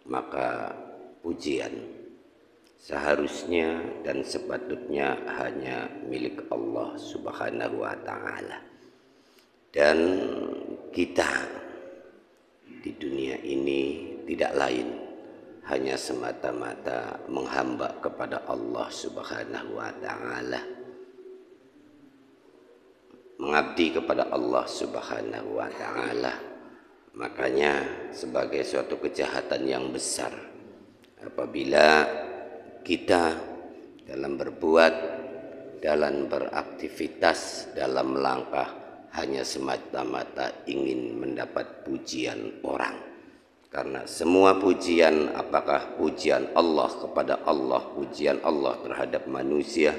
maka pujian seharusnya dan sepatutnya hanya milik Allah Subhanahu wa Ta'ala. Dan kita di dunia ini tidak lain hanya semata-mata menghamba kepada Allah Subhanahu wa Ta'ala, mengabdi kepada Allah Subhanahu wa Ta'ala. Makanya sebagai suatu kejahatan yang besar apabila kita dalam berbuat, dalam beraktivitas, dalam melangkah hanya semata-mata ingin mendapat pujian orang. Karena semua pujian, apakah pujian Allah kepada Allah, pujian Allah terhadap manusia,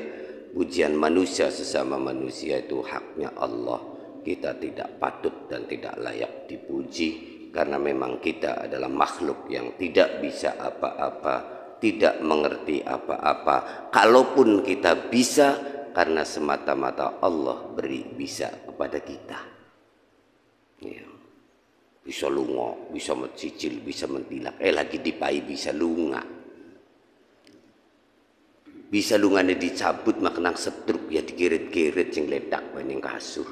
pujian manusia sesama manusia, itu haknya Allah. Kita tidak patut dan tidak layak dipuji, karena memang kita adalah makhluk yang tidak bisa apa-apa, tidak mengerti apa-apa. Kalaupun kita bisa, karena semata-mata Allah beri bisa kepada kita. Ya. Bisa lunga, bisa mencicil, bisa mentilak. Lagi dipai bisa lunga. Bisa lungane dicabut maknang setruk ya digirit-girit sing ledak ning kasur.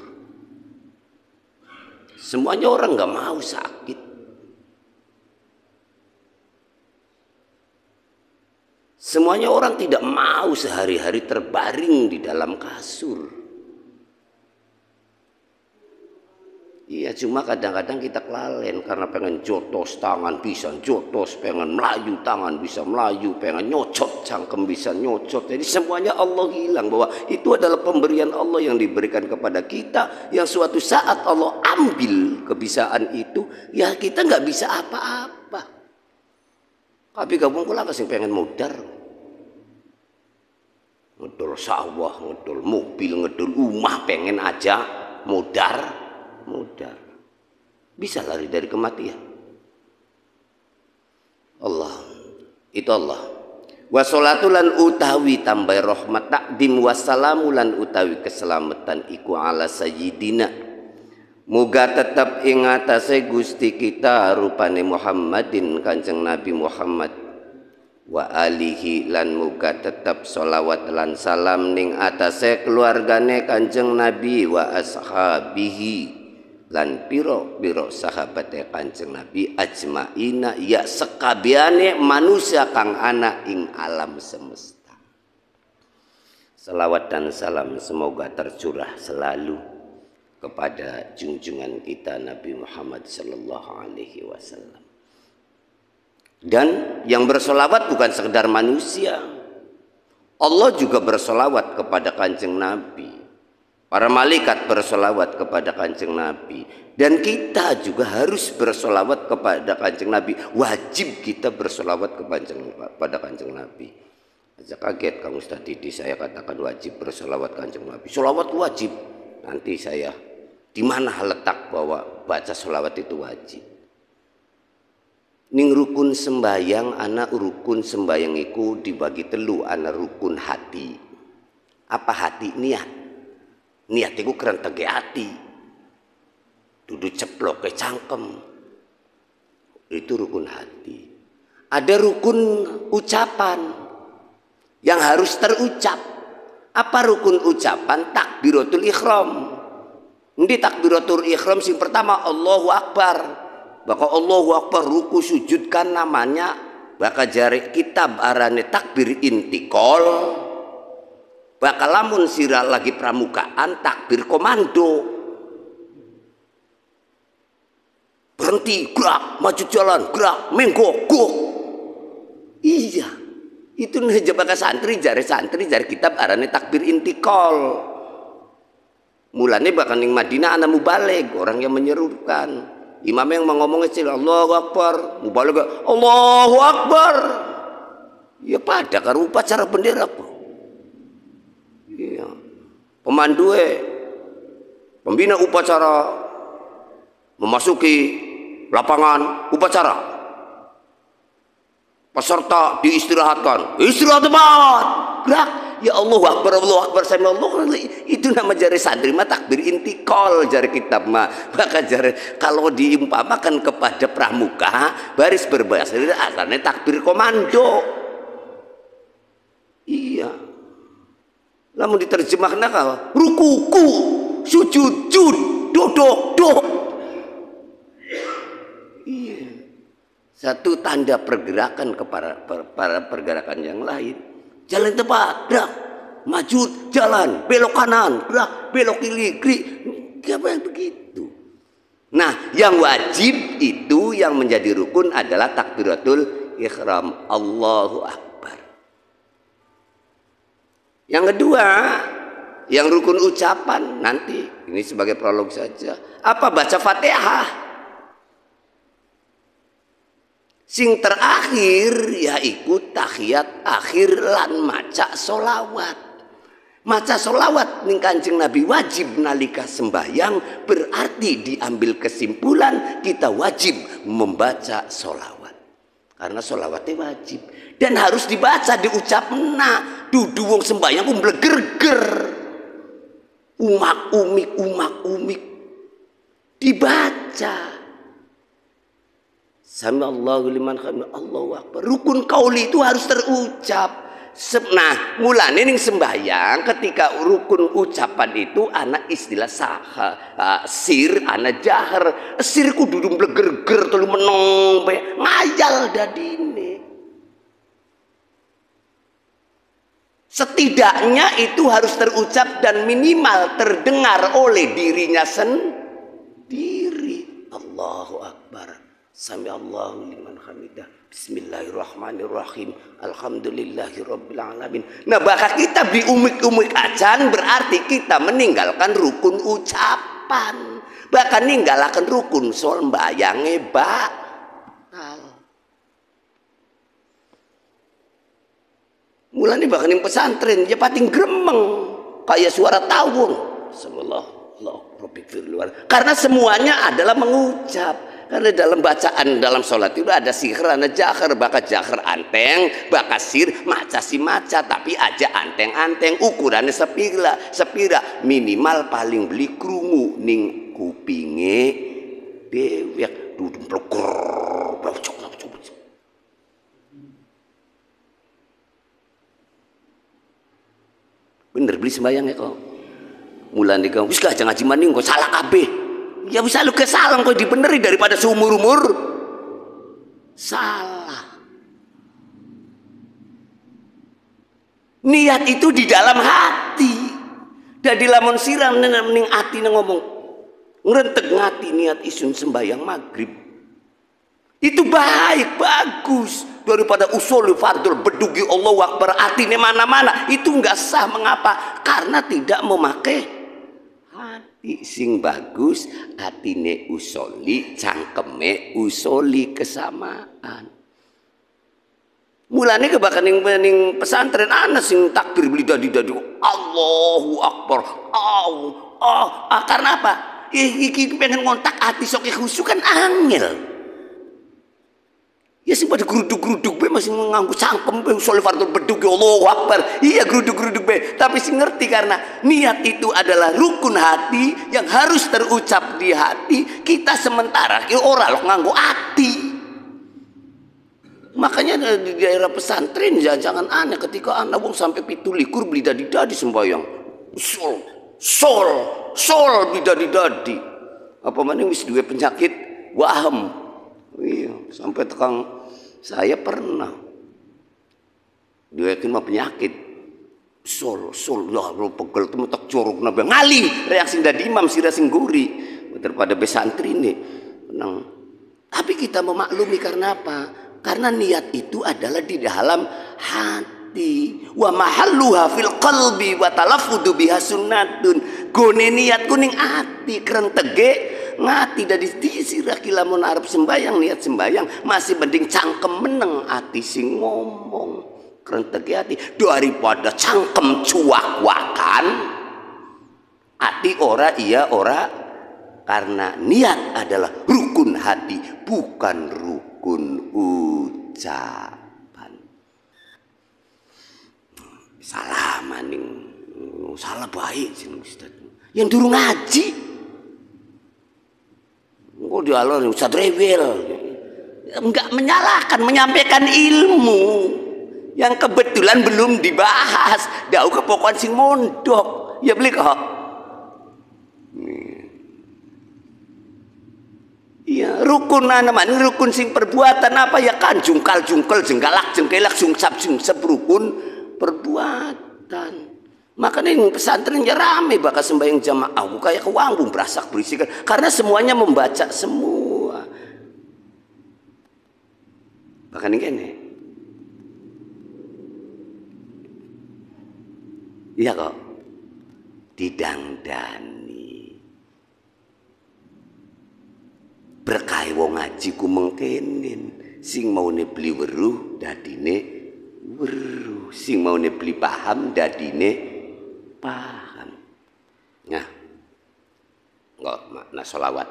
Semuanya orang nggak mau sakit. Semuanya orang tidak mau sehari-hari terbaring di dalam kasur. Iya, cuma kadang-kadang kita kelalen karena pengen jotos tangan bisa jotos, pengen melayu tangan bisa melayu, pengen nyocot cangkem bisa nyocot. Jadi semuanya Allah hilang, bahwa itu adalah pemberian Allah yang diberikan kepada kita, yang suatu saat Allah ambil kebisaan itu, ya kita nggak bisa apa-apa. Tapi gabung kula kasih pengen modar, ngedol sawah, ngedol mobil, ngedol rumah, pengen aja modar. Bisa lari dari kematian. Allah itu Allah. Wasolatulan utawi tambah rahmat takdim, wassalamulan utawi keselamatan iku ala sayyidina, muga tetap ing atase Gusti kita rupane Muhammadin Kanjeng Nabi Muhammad, wa alihi lan muga tetap sholawat lan salam ning atase keluargane Kanjeng Nabi, wa ashabihi lan piro-piro sahabate Kanjeng Nabi, ajmaina ya sekabiane manusia kang ana ing alam semesta. Selawat dan salam semoga tercurah selalu kepada junjungan kita Nabi Muhammad sallallahu alaihi wasallam. Dan yang bersolawat bukan sekedar manusia, Allah juga bersolawat kepada Kanjeng Nabi. Para malaikat bersolawat kepada Kanjeng Nabi, dan kita juga harus bersolawat kepada Kanjeng Nabi. Wajib kita bersolawat kepada Kanjeng Nabi. Aja kaget Kang Ustaz Didi saya katakan wajib bersolawat Kanjeng Nabi. Solawat wajib. Nanti saya di mana letak bahwa baca solawat itu wajib? Ning rukun sembayang, anak rukun sembayang iku dibagi telu, anak rukun hati. Apa hati? Niat. Niat itu keren tege hati, duduk ceplok ke cangkem, itu rukun hati. Ada rukun ucapan yang harus terucap. Apa rukun ucapan? Takbiratul ihram. Di takbiratul ihram sing pertama Allahu Akbar. Baka Allahu Akbar ruku sujud kan namanya, baka jari kitab arane takbir intikal. Bakal lamun sirah lagi pramukaan takbir komando, berhenti gerak, maju jalan gerak, menggogok. Iya, itu nih jabaka santri jari kitab arane takbir intikal. Mulanya bakal ning Madinah ana mubalig, orang yang menyerukan. Imam yang ngomong kecil Allahu Akbar, mubalig Allahu Akbar. Ya pada karo upacara bendera apa? Iya. Pemandu pembina upacara memasuki lapangan upacara. Peserta diistirahatkan. Istirahat tempat. Gerak. Ya Allahu Akbar sami Allah. Itu nama jari santri mah takbir intikal jari kitab mah. Maka jari kalau diumpamakan kepada pramuka baris berbahasa asalnya takbir komando. Iya. Lamun diterjemahkan kalau rukuku, sujud, dodok. Iya. Satu tanda pergerakan kepada pergerakan yang lain. Jalan tepat, gerak, maju, jalan, belok kanan, gerak, belok kiri. Apa yang begitu? Nah, yang wajib itu yang menjadi rukun adalah takbiratul ihram, Allahu Akbar. Yang kedua, yang rukun ucapan nanti ini sebagai prolog saja. Apa? Baca Fatihah. Sing terakhir yaiku tahiyat akhir lan maca solawat. Maca solawat ning Kanjeng Nabi wajib nalika sembahyang, berarti diambil kesimpulan kita wajib membaca solawat. Karena solawatnya wajib dan harus dibaca diucapna. Dudu wong sembahyang ku mblegerger. Umak umik dibaca. Sami Allahu liman hamid, Allahu Akbar. Rukun qauli itu harus terucap. Nah, mulane ning sembahyang ketika rukun ucapan itu ana istilah sir, ana jahar. Sir ku dudu mblegerger telu meneng ngayal dadine. Setidaknya itu harus terucap dan minimal terdengar oleh dirinya sendiri. Allahu Akbar. Sami Allahu liman hamidah. Bismillahirrahmanirrahim. Alhamdulillahirabbil alamin. Nah, bakal kita diumik-umik acan berarti kita meninggalkan rukun ucapan. Bahkan ninggalkan rukun sembayange batal. Mulane bahkan yang pesantren ya pating gremeng kayak suara tawung. Sallallahu luar. Karena semuanya adalah mengucap. Karena dalam bacaan dalam sholat itu ada sihir, ada jahar, bakal jahar anteng, bakal sir, maca si maca, tapi aja anteng-anteng, ukurannya sepira, minimal paling beli krungu ning kupinge dewek duduk bleker, bener beli sembayang ya kok. Mulan dikau, wis gak ngaji maning kok salah kabeh. Ya bisa lu kesalang kok dibeneri daripada seumur-umur salah. Niat itu di dalam hati. Dadi lamun siram ning atine ngomong ngrentek ngati niat isun sembahyang maghrib. Itu baik, bagus daripada usul fardul bedugi Allahu Akbar atine mana-mana. Itu enggak sah. Mengapa? Karena tidak memakai sing bagus atine usoli, cangkeme usoli kesamaan. Mulane kebakan ning pesantren ana sing takbir beli dadi Allahu Akbar. Karena apa? Iki pengen ngontak ati sok khusyuk kan angel. Ya sing pada geruduk-geruduk be masih nganggo cangkem be usole fardhu bedug Allahu Akbar. Iya geruduk-geruduk be, tapi sing ngerti karena niat itu adalah rukun hati yang harus terucap di hati. Kita sementara ki ora loh nganggo ati. Makanya di daerah pesantren jangan aneh ketika anak wong sampai 17 beli dadi-dadi sembayang. Sol bidadi-dadi. Apa maning wis duwe penyakit waham. Iya, sampai tekang saya pernah diwekin mah penyakit sol ya lo pegel temu tak jorok nabe ngali reaksi dari imam sira sing guri daripada besantri ini menang. Tapi kita memaklumi karena apa? Karena niat itu adalah di dalam hati. Wa mahalluha fil qalbi wa talaffudu biha sunnatun. Gone niat kuning ati keren tege ngati dari sirah lamun arep sembayang niat sembayang masih mending cangkem meneng ati sing ngomong keren tege ati daripada cangkem cuak-wakan ati ora iya ora. Karena niat adalah rukun hati bukan rukun ucapan. salah maning salah baik sih Ustaz. Yang durung ngaji. Oh dialog Ustaz rewel. Enggak menyalahkan, menyampaikan ilmu yang kebetulan belum dibahas. Dau kepokokan sing mondok. Ya beli kok. Iya, rukun namanya rukun sing perbuatan apa ya kan jungkal jengkalak jengkelak sungsap rukun perbuatan. Makanya ini pesantren ya rame bakal sembahyang jamaah kayak kewanggung berasak berisik karena semuanya membaca semua. Bahkan ini iya kok didangdani berkah wong ngaji ku mengkenin sing maune beli weruh dadine weruh sing maune beli paham dadine paham. Nah enggak makna sholawat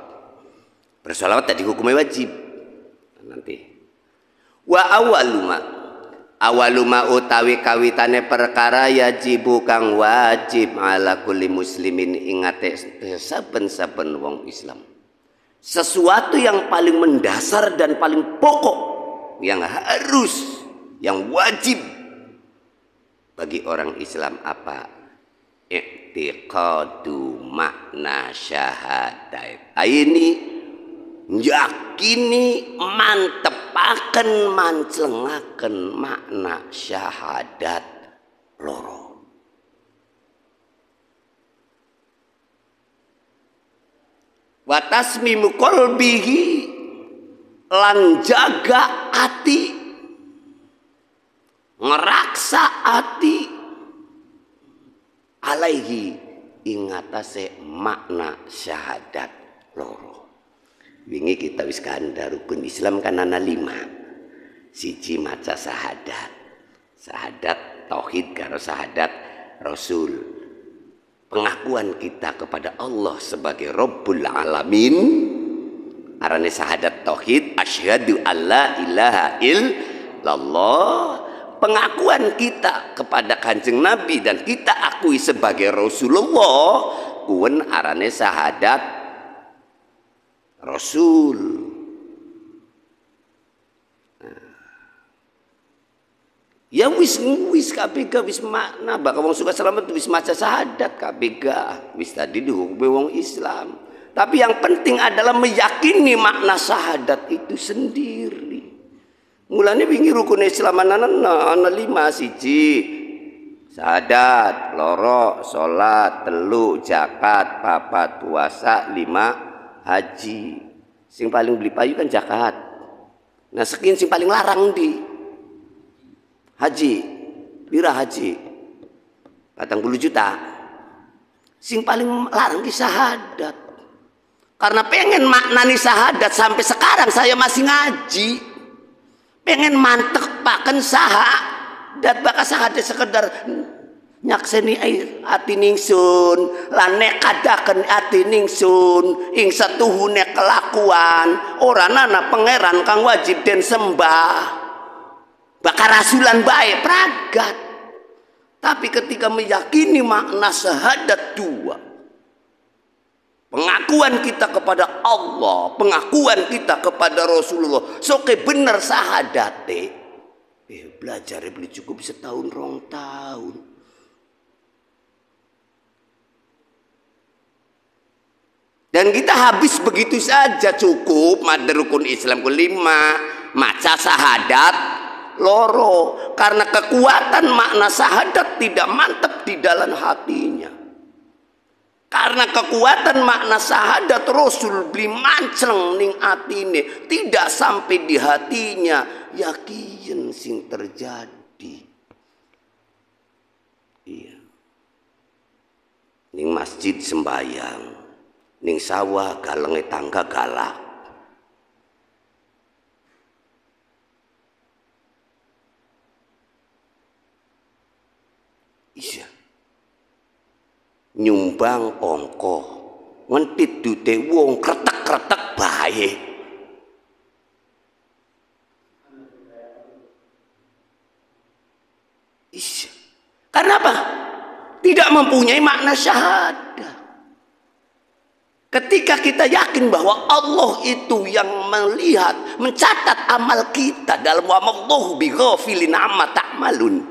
bersolawat tadi hukumnya wajib nanti. Wa awaluma utawi kawitane perkara yajibu kang wajib ala kulli muslimin ingate saben-saben wong Islam. Sesuatu yang paling mendasar dan paling pokok yang harus yang wajib bagi orang Islam apa? I'tiqadu makna syahadat. Ini yakini mantepaken manclengaken makna syahadat loro. Wa tasmimu qalbihi lan jaga ati ngeraksa ati alaihi ingatase makna syahadat loro. Wingi kita wis kandha rukun Islam kan ana 5. Siji maca syahadat. Syahadat tauhid karo syahadat Rasul. Pengakuan kita kepada Allah sebagai Rabbul Alamin. Arane syahadat tauhid asyhadu alla ilaha illallah. Pengakuan kita kepada Kanjeng Nabi dan kita akui sebagai Rasulullah kuwen arane syahadat Rasul. Ya wis KPK wis makna bakal wong suka selamat wis maca syahadat KPK wis tadi dihukumi wong Islam. Tapi yang penting adalah meyakini makna syahadat itu sendiri. Mulane wingi rukun Islam ana 5 siji syahadat, loro salat, telu zakat, papat puasa, 5 haji. Sing paling beli payu kan zakat. Nah sekian sing paling larang di haji. Pira haji? 40 juta. Sing paling larang di syahadat. Karena pengen maknani syahadat sampai sekarang saya masih ngaji. Pengen mantep paken syahadat bakal syahadat sekedar nyakseni ati ningsun lan nekadaken ati ningsun ing setuhune kelakuan ora ana pangeran kang wajib den sembah bakal rasulan bae pragat. Tapi ketika meyakini makna syahadat 2 pengakuan kita kepada Allah pengakuan kita kepada Rasulullah soke bener syahadate belajar beli cukup setahun 2 tahun. Dan kita habis begitu saja cukup mada rukun Islam kelima maca syahadat loro karena kekuatan makna syahadat tidak mantap di dalam hatinya. Karena kekuatan makna syahadat Rasul beli manceng ning atine tidak sampai di hatinya yakin sing terjadi. Iya. Ning masjid sembayang ning sawah galenge tangga galak. Iya. Nyumbang ongko ngentit dute wong kretek-kretek bae. Iya. Karena apa? Tidak mempunyai makna syahadah. Ketika kita yakin bahwa Allah itu yang melihat, mencatat amal kita dalam wa mallahu bighafilin amma ta'malun.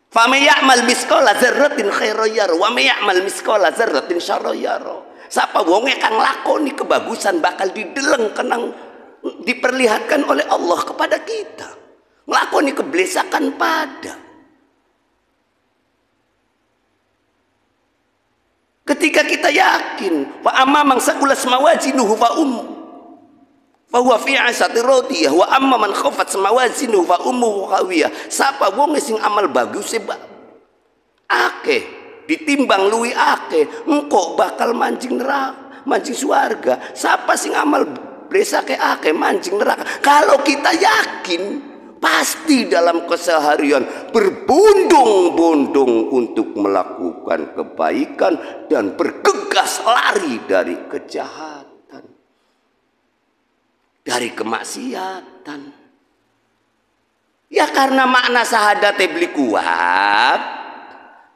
Fa may ya'mal misqala dzarratin khairan yara wa may ya'mal misqala dzarratin syarran yara. Sapa wonge kang lakoni kebagusan bakal dideleng kenang diperlihatkan oleh Allah kepada kita. Nglakoni keblesakan pada. Ketika kita yakin wa amma man saqulas mawazinuhu fa huwa fi 'isati radiyah wa amma man khaffat mawazinuhu fa ummuhu hawiyah. Sapa wong sing amal bagus akeh ditimbang luwi akeh engko bakal mancing neraka, mancing surga. Sapa sing amal bresake akeh mancing neraka. Kalau kita yakin, pasti dalam keseharian berbondong-bondong untuk melakukan kebaikan dan bergegas lari dari kejahatan, dari kemaksiatan. Ya karena makna syahadat beli kuat,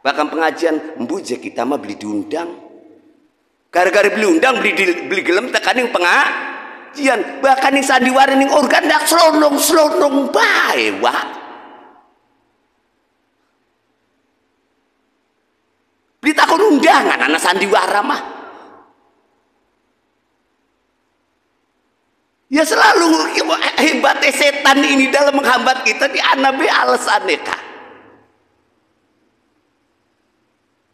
bahkan pengajian mbuje kita mah beli diundang. Gara-gara beli undang beli gelem tekaning pengajian. Bahkan yang sandiwara ning organ dak slonong bae wak. Berita undangan anak sandiwara mah. Ya selalu hebatnya setan ini dalam menghambat kita di anabe alasannya kak.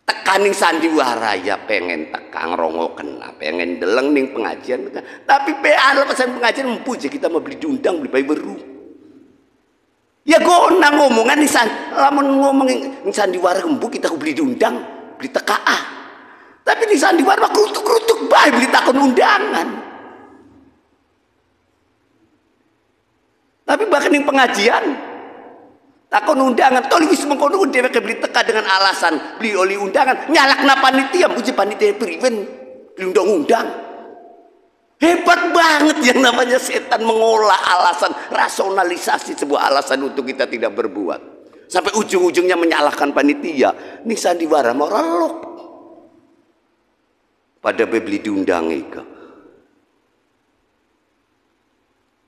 Tekaning sandiwara ya pengen tekang rongo kena, pengen deleng ning pengajian, tapi ala pesan pengajian mempuji kita mau beli diundang beli bayi beru. Ya gona ngomongan nih lamun ngomongin sandiwara empu kita beli diundang beli tekaah, tapi di sandiwara kerutuk bayi beli takon undangan. Tapi bahkan ning pengajian takon undangan, kalau wis mengkono dheweke beli teka dengan alasan beli oli undangan, nyalakna panitia, puji panitia priwen beli undang-undang. Hebat banget yang namanya setan mengolah alasan, rasionalisasi sebuah alasan untuk kita tidak berbuat. Sampai ujung-ujungnya menyalahkan panitia. Nih sandiwara mau relok. Pada beli diundang ika.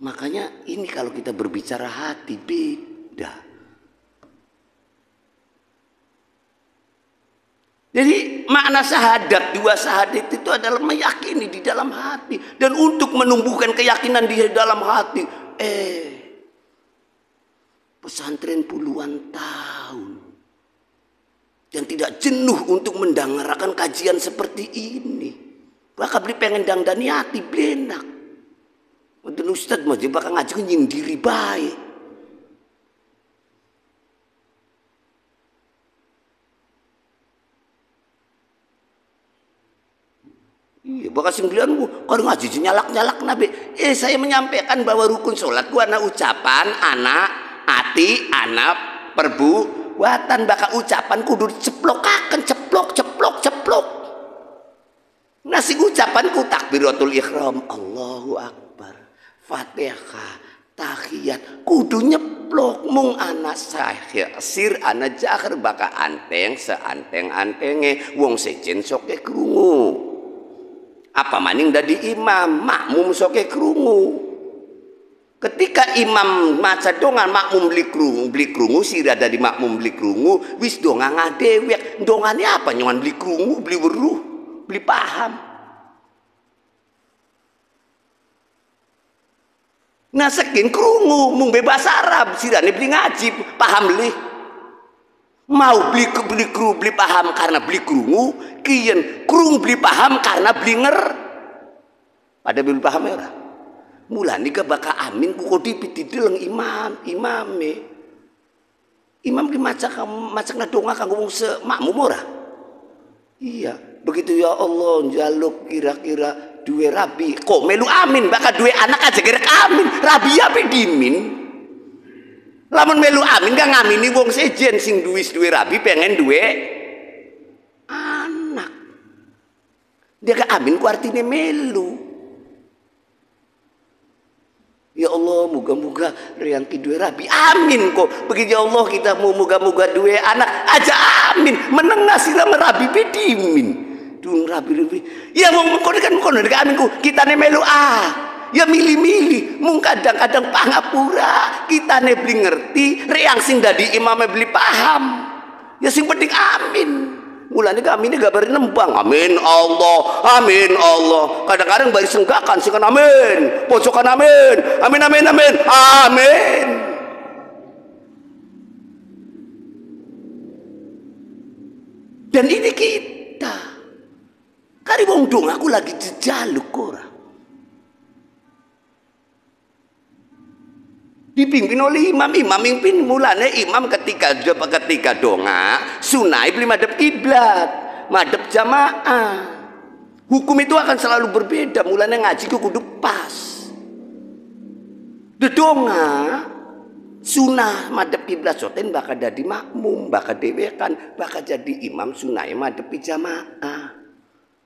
Makanya ini kalau kita berbicara hati beda. Jadi makna syahadat, dua syahadat itu adalah meyakini di dalam hati. Dan untuk menumbuhkan keyakinan di dalam hati. Pesantren puluhan tahun. Dan tidak jenuh untuk mendengarkan kajian seperti ini. Bahkan beli pengen dangdani hati, benak. Untuk Ustaz mah bakal ngaji nyindiri baik. Iya, bakal sembilanmu kalau ngaji nyalak nabi. Saya menyampaikan bahwa rukun sholat gua anak ucapan, anak hati, anak perbuatan. Bakal ucapan kudu ceplokaken ceplok. Nasi ucapanku takbiratul ihram, Allahu Akbar, Fatihah, tahiyat, kudu nyeplok mung anak sir anak jahar bakal anteng seanteng-antenge wong sejen soke krungu. Apa maning dadi imam, makmum soke krungu. Ketika imam maca dongan makmum beli krungu sira dadi makmum beli krungu, wis donga ngadewek. Dongane apa nyoman beli krungu, beli weruh, beli paham. Nah sekin krungu mung bebas Arab sirane beli ngaji, paham beli. Mau beli paham karena beli krungu, kian krung beli paham karena beli pada beli paham ya. Mula nika baka amin ku kodipi dideleng imame. Imam ki maca donga kanggo wong semakmum ora? Iya, begitu ya Allah njaluk kira-kira duwe rabi, kok melu amin bakal duwe anak aja gerek amin. Rabi apa dimin? Lamun melu amin gak ngamini wong sejen sing duwe rabi pengen duwe anak. Dia gak amin ku artine melu. Ya Allah, moga-moga Rianti duwe rabi. Amin kok. Begitu ya Allah kita mau moga-moga duwe anak aja amin. Menengah sira merabi bedimin. Dung rabi. Ya mau mengkono kan mengkono dek amin ku. Kitane melu ya milih-milih. Mung kadang-kadang pangapura. Kitane beli ngerti, reang sing dadi imame beli paham. Ya sing penting amin. Mulane kami ini gak bari nembang amin Allah, amin Allah. Kadang-kadang bari senggakan sing amin, pojokan amin, amin amin amin, amin. Dan ini kita. Kari wong dong aku lagi jejaluk ora. Dipimpin oleh imam mimpin mulane imam ketika donga sunai beli madhep kiblat madhep jamaah. Hukum itu akan selalu berbeda. Mulane ngaji ku kudu pas. Dedonga sunah madhep kiblat soten bakal jadi makmum, bakal dewekan, bakal jadi imam sunai madhep jamaah.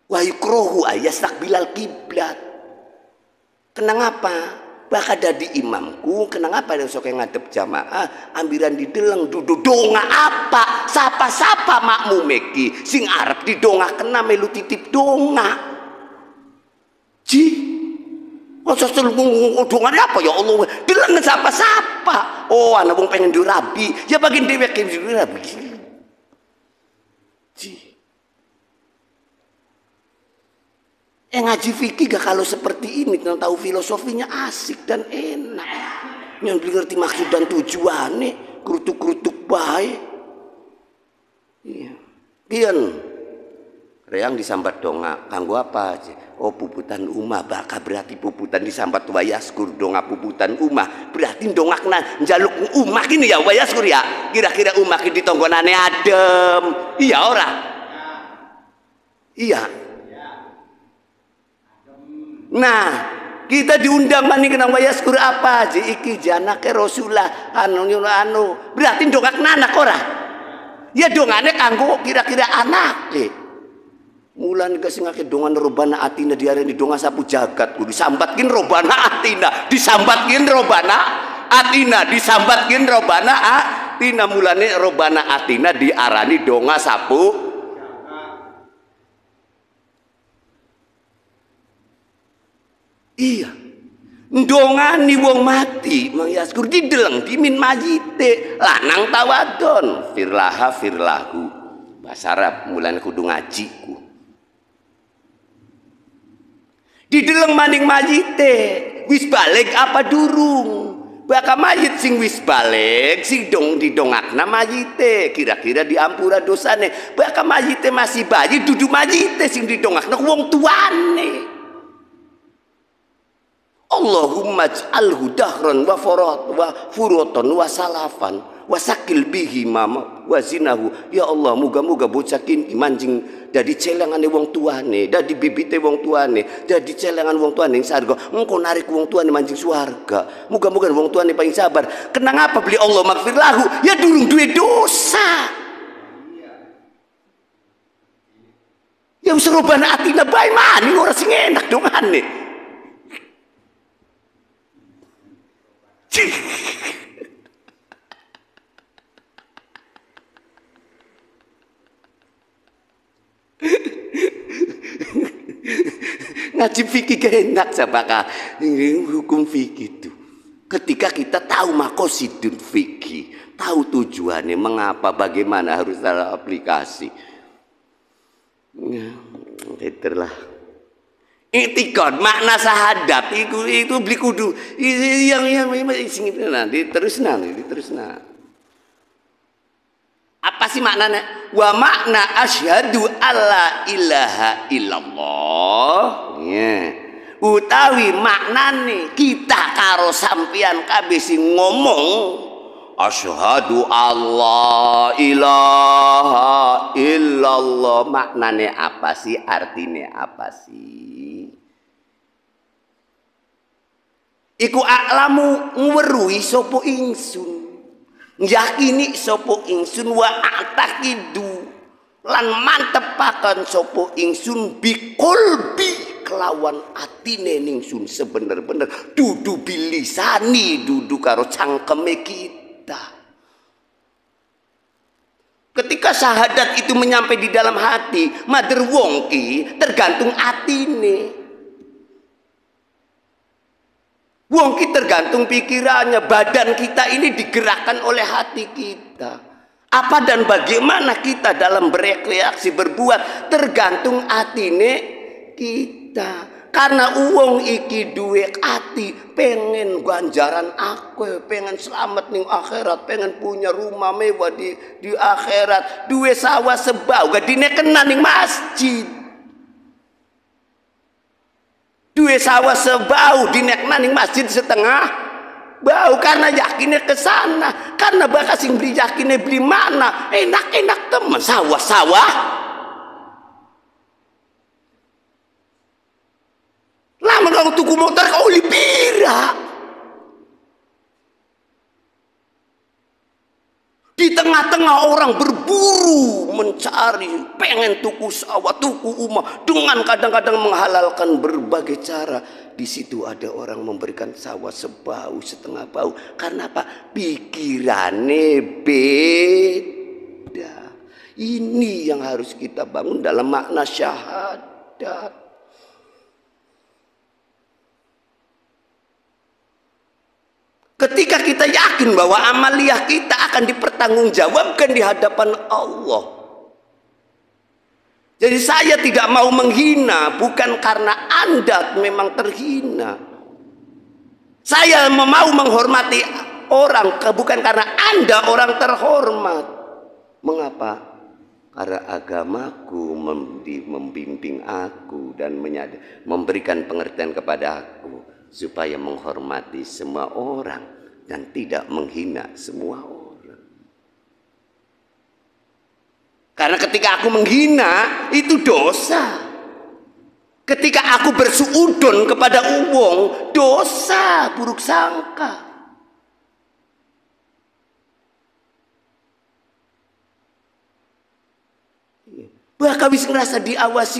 Wa yukrohu ayastakbilal kiblat. Kenapa? Bakal jadi imamku, kenapa dia sok ngadep jamaah, ambiran dideleng duduk donga apa, sapa-sapa makmum meki, sing arep didonga kena melu titip donga. Ji, masa selungguh donga apa ya Allah, deleng sapa-sapa. Oh anak wong pengen dirabi, ya bagian dewek yang dirabi. Ji. Ngaji fikih gak kalau seperti ini, tahu filosofinya asik dan enak. Yang ngerti maksud dan tujuannya, kerutuk-kerutuk baik. Iya. Pian. Reang disambat donga, kanggo apa aja? Oh puputan umah, baka berarti puputan disambat wayaskur donga puputan umah. Berarti dongakna njaluk umah gini ya wayaskur ya. Kira-kira umah di tonggonane adem. Iya ora? Iya. Nah, kita diundang mani kena wayaskur apa aja iki janake Rasulullah anu berarti dongak anak ora? Ya dongane kanggo kira-kira anake. Mulan gak sing akeh dongan robana atina diarani donga sapu jagat ku disambatkin robana atina, disambatkin robana atina, disambatkin robana atina. Mulane robana atina diarani donga sapu. Iya, ndongani wong mati mayaskur dideleng dimin majite lanang tawadon firlaha firlahu bahasa Arab mulane kudu ngajiku dideleng maning majite wis balik apa durung baka mayit sing wis balik sing didongakna majite kira-kira diampura dosane baka majite masih bayi dudu majite sing didongakna wong tuane. Allahumma ij'alhu dahran wa furatan wa salafan wa sakil bihi mama wa zinahu. Ya Allah, muga-muga bocakin mancing dadi celengane wong tuane, dadi bibite wong tuane, dadi celengan wong tuane sing sarga. Engko narik wong tuane mancing swarga. Muga-muga wong tuane paling sabar. Kenang apa beli Allah maghfir lahu? Ya durung duwe dosa. Ya wis robana atina bae mani ora sing enak dongane. Ngaji fikih enak sabaka hukum fikih itu ketika kita tahu makosidun fikih, tahu tujuannya mengapa bagaimana harus dalam aplikasi itulah. Itikad makna sahadat itu beli kudu yang sing diterusna. Apa sih maknanya? Wa makna asyhadu alla ilaha illallah. Ya. Utawi maknane kita karo sampeyan kabeh sing ngomong asyhadu alla ilaha illallah. Maknane apa sih? Artinya apa sih? Iku aklamu ngweruhi sapa ingsun, yakini sapa ingsun wa atakidu lan mantepaken sapa ingsun biqulbi kelawan atine ningsun sebener-bener dudu bilisani dudu karo cangkeme kita. Ketika syahadat itu menyampai di dalam hati, mader wong ki tergantung atine. Wong ki tergantung pikirannya, badan kita ini digerakkan oleh hati kita. Apa dan bagaimana kita dalam bereaksi berbuat tergantung atine kita. Karena wong iki duwe ati pengen ganjaran aku, pengen selamat ning akhirat, pengen punya rumah mewah di akhirat, duwe sawah sebau gadine kena ning masjid. Duwe sawah sebau dinekna ning masjid setengah bau karena yakinnya ke sana. Karena bakal sing beli yakinnya beli mana? Enak-enak temen sawah-sawah. Lama kalau tuku motor kau lipira. Di tengah-tengah orang berburu mencari, pengen tuku sawah, tuku rumah, dengan kadang-kadang menghalalkan berbagai cara. Di situ ada orang memberikan sawah sebau, setengah bau. Karena apa? Pikirannya beda. Ini yang harus kita bangun dalam makna syahadat. Ketika kita yakin bahwa amaliyah kita akan dipertanggungjawabkan di hadapan Allah. Jadi saya tidak mau menghina, bukan karena Anda memang terhina. Saya mau menghormati orang, bukan karena Anda orang terhormat. Mengapa? Karena agamaku membimbing aku dan memberikan pengertian kepada aku. Supaya menghormati semua orang dan tidak menghina semua orang. Karena ketika aku menghina itu dosa. Ketika aku bersuudon kepada wong dosa, buruk sangka. Bahkan wis ngerasa diawasi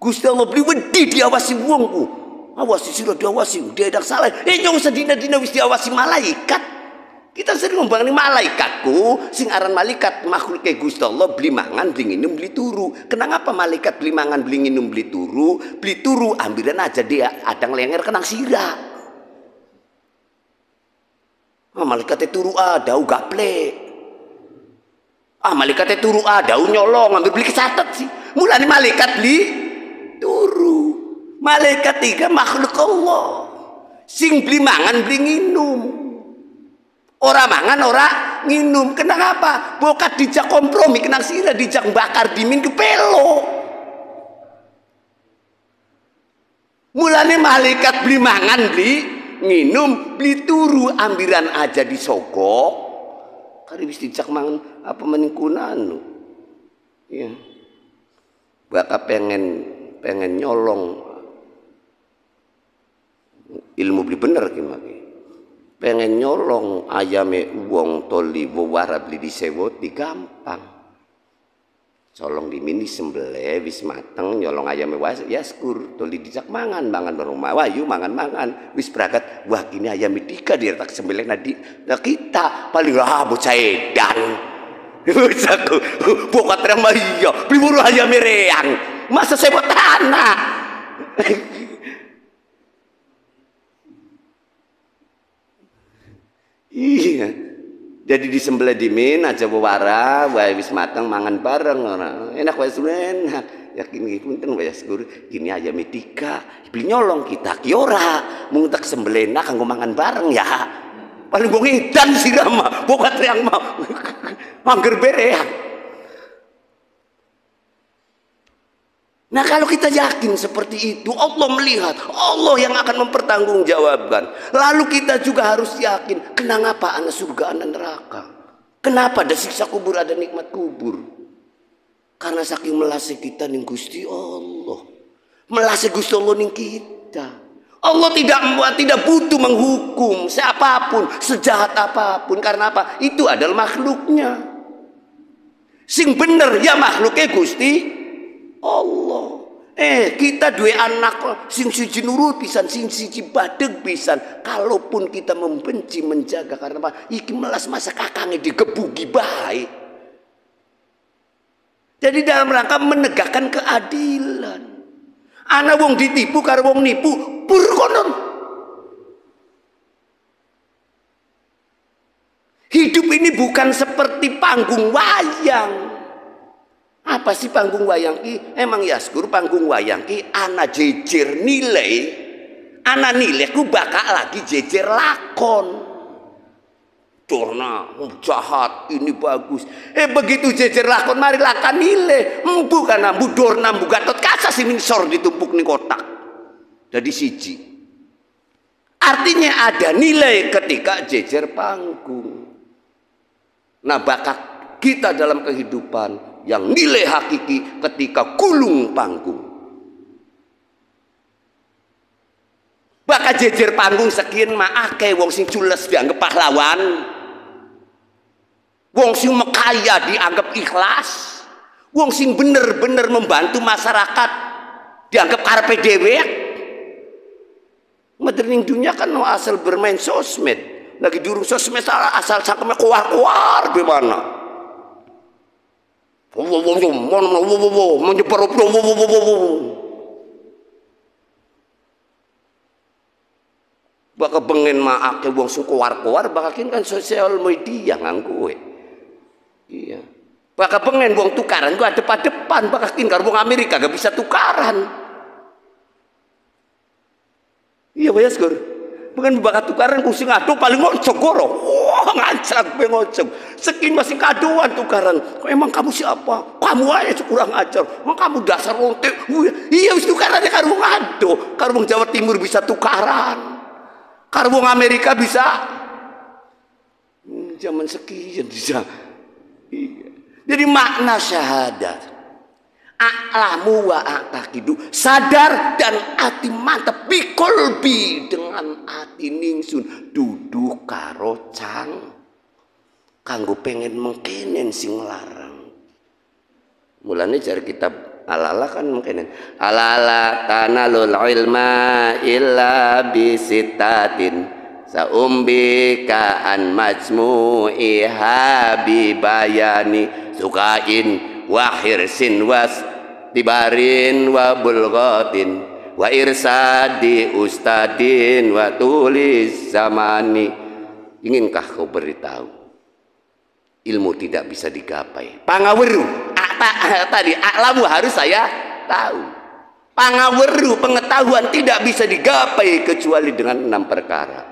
Gusti Allah beli wedi diawasi wongku. Awasi sira diawasi, dia tidak salah. Jangan sedina-dina wis diawasi malaikat. Kita sering ngomongin malaikatku, sing aran malaikat makhluk Gusti Allah beli mangan, beli minum, beli turu. Kenapa malaikat beli mangan, beli minum, beli turu ambilan aja dia adang lenger kenang sirah. Malaikatnya turu daun gaple. Malaikatnya turu daun nyolong, ambil beli kecatet sih. Mulane malaikat beli turu. Malaikat tiga makhluk Allah. Sing beli mangan beli nginum. Ora mangan ora nginum. Kenapa? Bokat dijak kompromi kenang sirah dijak bakar dimin kepelo. Mulane malaikat beli mangan beli nginum beli turu ambiran aja disogok. Kari wis dijak mangan apa meningkunan. Ya. Bakal pengen nyolong ilmu beli bener gimana? Pengen nyolong ayame wong toli wawara beli disewot di gampang. Colong di mini sembelih wis mateng nyolong ayame was ya skur toli dijak mangan baru wayu mangan wis berangkat wah ini ayam dika diretak sembelih nadi nah kita paling bocah edan. Bocaku bokat ramah iya beli buru ayame reang masa sewot tanah. Iya, jadi disembelih dimin aja wawara, wae wis mateng mangan bareng ora. Enak wae enak. Yakin iki punten wae syukur gini ayam etika. Beli nyolong kita ki ora, mung tak sembelihna kanggo mangan bareng ya. Paling wong edan sirah mah, bokat yang mau. Mangger bereang. Nah kalau kita yakin seperti itu, Allah melihat, Allah yang akan mempertanggungjawabkan. Lalu kita juga harus yakin, kenapa ada surga, ada neraka? Kenapa ada siksa kubur, ada nikmat kubur? Karena saking melasih kita ning Gusti Allah. Melasih Gusti Allah ning kita. Allah tidak butuh menghukum siapapun, sejahat apapun. Karena apa? Itu adalah makhluknya. Sing bener ya makhluknya Gusti Allah. Kita dua anak sing siji nurut pisan, sing siji badeg pisan. Kalaupun kita membenci, menjaga karena apa? Iki melas masa kakangnya digebuki baik. Jadi dalam rangka menegakkan keadilan. Anak wong ditipu karo wong nipu purkonon. Hidup ini bukan seperti panggung wayang. Apa sih panggung wayang ki? Emang Yaskur panggung wayang ki ana jejer nilai, ana nilai ku bakal lagi jejer lakon. Dorna jahat ini bagus. Begitu jejer lakon mari lakan nilai. Bukan ambu dorna ambu gatot kaca si minsor ditumpuk nih kotak. Jadi siji. Artinya ada nilai ketika jejer panggung. Nah bakat kita dalam kehidupan yang nilai hakiki ketika gulung panggung. Bakal jejer panggung sekian maake wong sing cules dianggap pahlawan, wong sing mekaya dianggap ikhlas, wong sing bener-bener membantu masyarakat dianggap karepe dhewek. Moderning dunia kan no asal bermain sosmed, lagi durung sosmed asal cangkeme kuar-kuar bagaimana? Bakal pengen maake wong sing kuar-kuar bakakin kan sosial media nganggo. Iya. Bakal pengen wong tukaran gua depan-depan bakakin karo wong Amerika gak bisa tukaran. Iya wes Gur. Pengen bakat tukaran kusing aduh paling ngocok goro. Wah ngancak be ngocok. Sekin masih kaduan tukaran. Emang kamu siapa? Kamu aja kurang ajar. Emang kamu dasar lonte. Iya wis tukarannya karo wong ado. Karo wong Jawa Timur bisa tukaran. Karo wong Amerika bisa. Zaman sekian bisa. Iya. Jadi makna syahadat. A'lamu wa a'taqidu, sadar dan hati mantep bikolbi dengan hati ningsun duduk karo cang kanggo pengen mengkenen sing larang. Mulane cari kitab alala kan mengkenen alala tanalul ilma illa bisitatin saumbika an majmu'iha bibayani sukain wa hirsin was tibarin wa bulghatin wa irsadi ustadin wa tulis zamani. Inginkah kau beritahu ilmu tidak bisa digapai? Pangaweru tadi aklamu harus saya tahu. Pangaweru pengetahuan tidak bisa digapai kecuali dengan 6 perkara.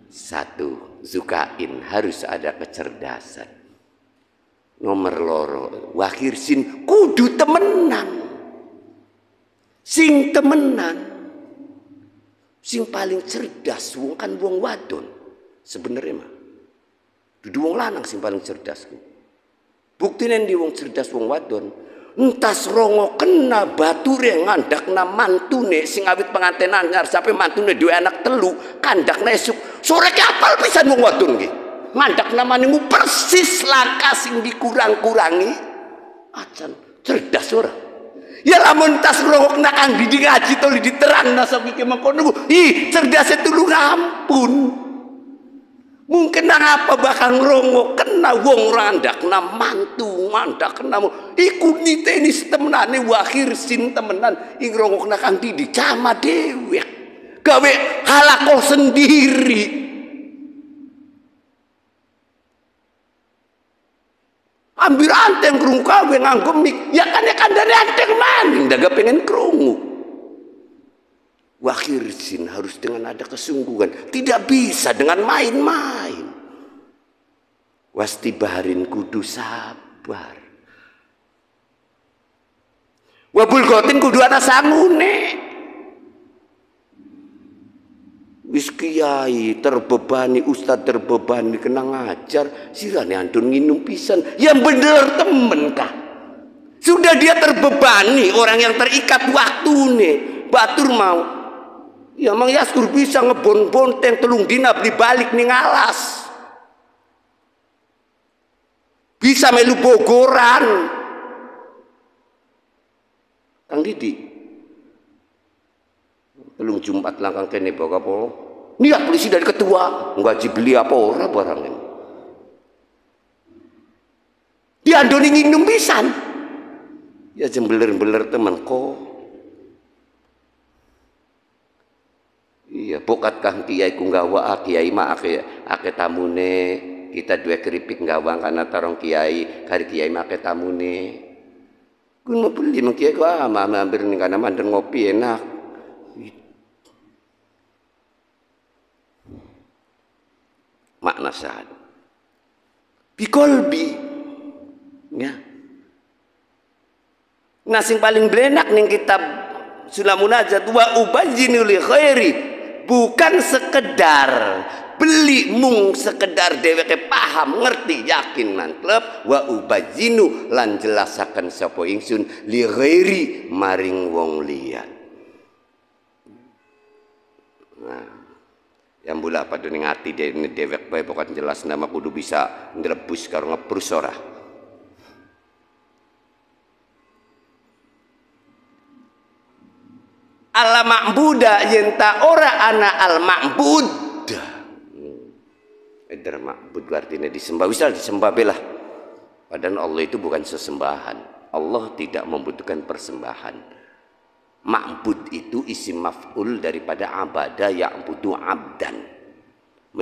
1. Zukain harus ada kecerdasan. Nomor loro wakirsin kudu temenan, sing temenan sing paling cerdas wong kan wong wadon sebenarnya mah dudu wong lanang sing paling cerdas. Buktine ndi wong cerdas wong wadon entas rongo kena bature ngandakna mantune sing awit penganten anyar sampai mantune duwe anak telu kandakna esuk sore ki apal pisan wong wadon nggih. Mandak namanya persis langkah sing dikurang-kurangi acan cerdas ora ya lamun tas rokok nak kang didi ngaji to diterang nasab iki mengkono cerdas itu lu ngampun mungkin nang apa bakal ngrongok kena wong randakna mantu mandakna iku niteni temenane wakhir sin temenan ing rongokna kang didi cama dewek gawe halako sendiri. Ambil anteng krungu kawe nganggo mik ya kan dari anteng maning daga pengen krungu. Wakhirsin harus dengan ada kesungguhan, tidak bisa dengan main-main. Wastibarin kudu sabar. Wabul gotin kudu ana sangune. Wis kiai terbebani, ustad terbebani kena ngajar, sirane antun nginum pisan. Yang bener temen kah? Sudah dia terbebani, orang yang terikat waktu nih. Batur mau. Ya Mang Yaskur bisa ngebon-bonteng telung dina beli balik nih ngalas. Bisa melu bogoran. Kang Didi. Telung Jumat langkang kene bawa apa? Niat polisi dari ketua, ngaji beli apa ora barang ini. Diandoni nginum pisan. Ya jembeler-beler temanku. Iya, pokat kang kiai ku nggawa kiai mah ake tamune. Kita dua keripik ngawang karena tarong kiai, kari kiai mah ake tamune. Ku mau beli mang kiai ku hampir ning kana mandeng ngopi enak. Makna sahad bikolbi ya. Nah sing paling benak ning kitab Sulam Munajat wa ubayyinu li khairi, bukan sekedar beli mung sekedar dheweke paham ngerti yakin mantep, wa ubayyinu lan jelasaken sapa ingsun li khairi maring wong liya. Nah yang bula pada ning ati dewek bae pokoke jelas nama kudu bisa ngrebus karo ngebrus ora. Al ma'buda yenta ora ana al ma'bud. Eder ma'bud artinya disembah, bisa disembah belah. Padahal Allah itu bukan sesembahan. Allah tidak membutuhkan persembahan. Ma'bud itu isim maf'ul daripada abada ya'budu abdan.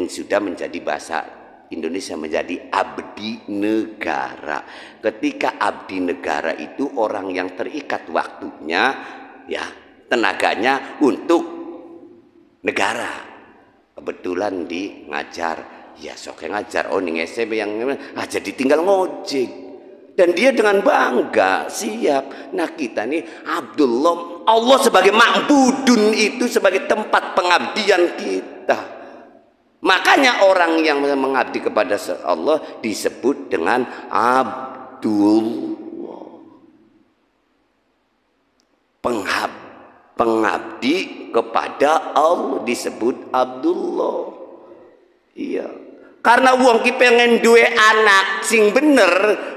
Sudah menjadi bahasa Indonesia menjadi abdi negara. Ketika abdi negara itu orang yang terikat waktunya, ya tenaganya untuk negara. Kebetulan di ngajar, ya sok ngajar ning SMP yang jadi tinggal ngojek. Dan dia dengan bangga siap. Nah kita nih Abdullah, Allah sebagai ma'budun itu sebagai tempat pengabdian kita. Makanya orang yang mengabdi kepada Allah disebut dengan Abdullah. Pengabdi kepada Allah disebut Abdullah. Iya. Karena wong ki pengen duwe anak sing bener,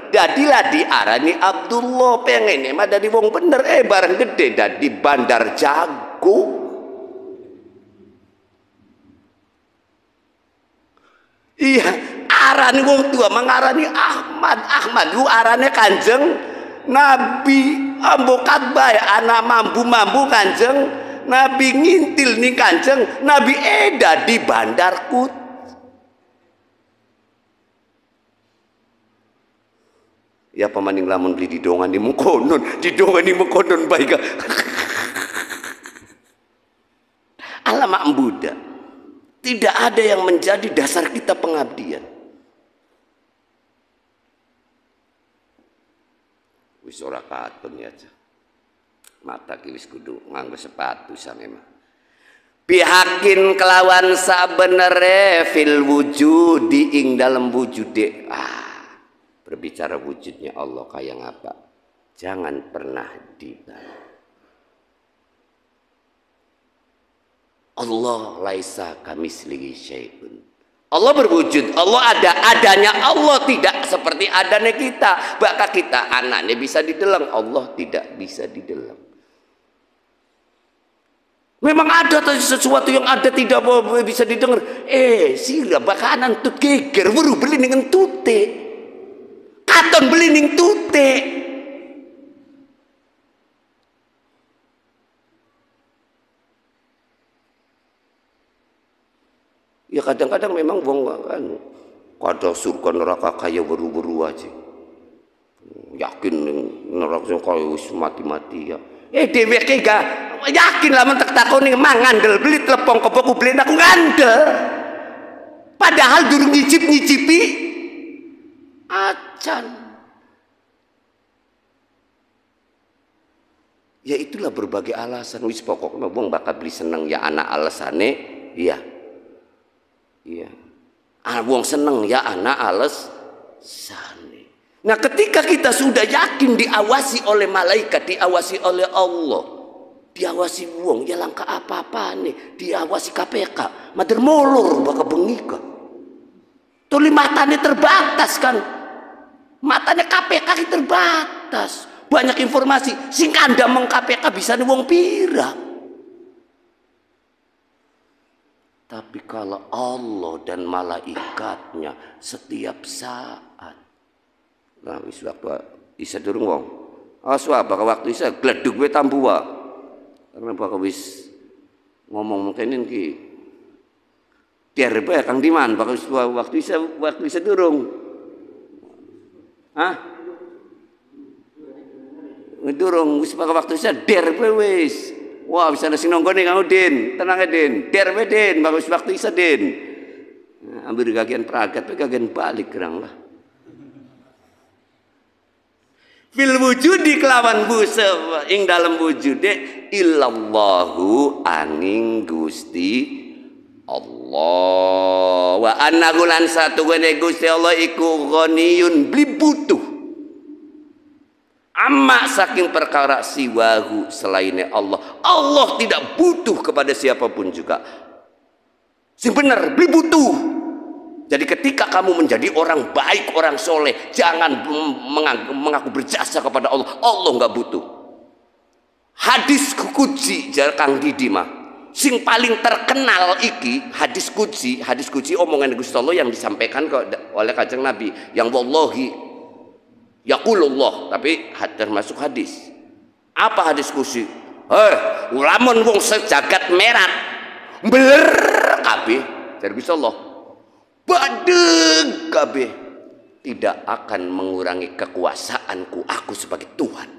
dadilah diarani Abdullah. Pengen mah dari wong bener, bareng gede dadi bandar jago. Iya, arani wong tua mengarani Ahmad lu arane Kanjeng Nabi. Ambokat bae anak mambu Kanjeng Nabi ngintil nih Kanjeng Nabi di bandar kut. Ya pemaning lamun beli didongan di mengkonon baik. Alamak Buddha. Tidak ada yang menjadi dasar kita pengabdian. Wis ora katon ya aja. Mata kiwis kudu nganggo sepatu samemah. Pihakin kelawan sabenere fil wujudi ing dalam wujude. Berbicara wujudnya Allah kayak apa? Jangan pernah dibalik. Allah laisa kamislihi syai'un. Allah berwujud, Allah adanya Allah tidak seperti adanya kita. Bahkan kita anaknya bisa didelang, Allah tidak bisa didelang. Memang ada sesuatu yang ada tidak bisa didengar. Sira bakanan tut geger weru beli dengan tute. Katon beli ning tute. Ya kadang-kadang memang wong kan kada surga neraka kaya weru-weru aja. Yakin neraka kaya wis mati-mati ya. Dheweke gak yakin lah men tak takoni mangandel beli telepon kepok beli aku ngandel. Padahal durung nyicip-nyicipi acan. Ya itulah berbagai alasan wis pokoknya wong bakal beli seneng ya anak alasane iya. Iya. Wong seneng ya anak alasane. Nah, ketika kita sudah yakin diawasi oleh malaikat, diawasi oleh Allah, diawasi wong ya langkah apa-apa nih, diawasi KPK, mader molor bakal bengika. Tuli matanya terbatas kan. Matanya KPK terbatas. Banyak informasi sing kandha meng KPK bisa nih wong pira. Tapi kalau Allah dan malaikatnya setiap saat. Nah, wis waktu isa durung wong. Aswa bakal waktu isa gledug we tambua. Karena bakal wis ngomong mungkinin ki. Biar apa Kang Diman bakal waktu isa durung. Hah? Ngedurung wis bakal waktu isa der wis. Wah, bisa nasi nonggone Kang Udin, tenang Din, der Din, bagus waktu isa Din. Ambil gagian peragat, gagian balik kerang lah. Fil wujudi kelawan busa ing dalam wujude illallahu angin Gusti Allah. Wa annahu lan satu gene Gusti Allah iku ghaniyun beli butuh. Amma saking perkara siwahu selainnya Allah. Allah tidak butuh kepada siapapun juga. Sing bener beli butuh. Jadi ketika kamu menjadi orang baik, orang soleh, jangan mengaku berjasa kepada Allah. Allah nggak butuh. Hadis kuci Kang Didi mah. Sing paling terkenal iki hadis kuci omongan Gusti Allah yang disampaikan oleh Kanjeng Nabi yang wallahi yaqulullah, tapi termasuk hadis. Apa hadis kursi? Ulamun wong sejagat merat beler kabeh dari Gusti Allah. Badeg kabeh tidak akan mengurangi kekuasaanku aku sebagai Tuhan.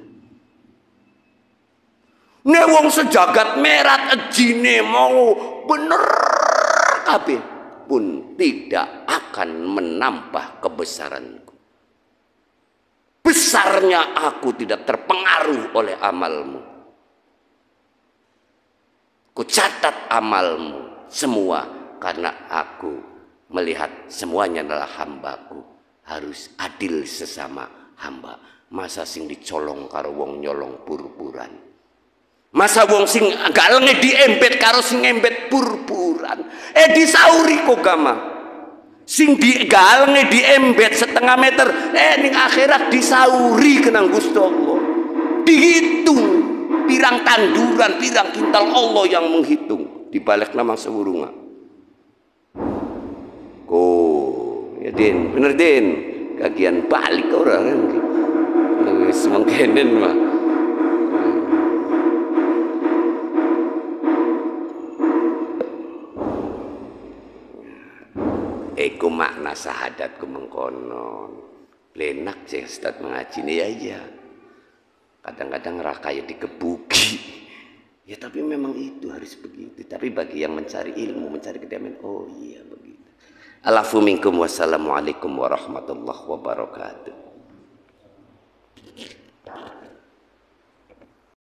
Ne wong sejagat merat ejine mau bener kabeh pun tidak akan menambah kebesaranku. Besarnya aku tidak terpengaruh oleh amalmu. Ku catat amalmu semua karena aku melihat semuanya adalah hambaku. Harus adil sesama hamba. Masa sing dicolong karo wong nyolong pur-puran. Masa wong sing galenge diembet karo sing embet pur-puran. Disauri kok gama. Sing digalenge diembet setengah meter ning akhirat disauri kenang Gusti Allah. Dihitung pirang tanduran, pirang kintal Allah yang menghitung. Dibalik namang sewurunga. Ya Din, bener Din. Kagian balik orang kan. Wis mengkenen mah. Iku makna sahadatku mengkonon. Lenak sih Ustaz mengaji ini aja. Kadang-kadang rakaya dikebuki. Ya tapi memang itu harus begitu. Tapi bagi yang mencari ilmu, mencari kedamaian, oh iya begitu. Alafu minkum wassalamualaikum warahmatullahi wabarakatuh.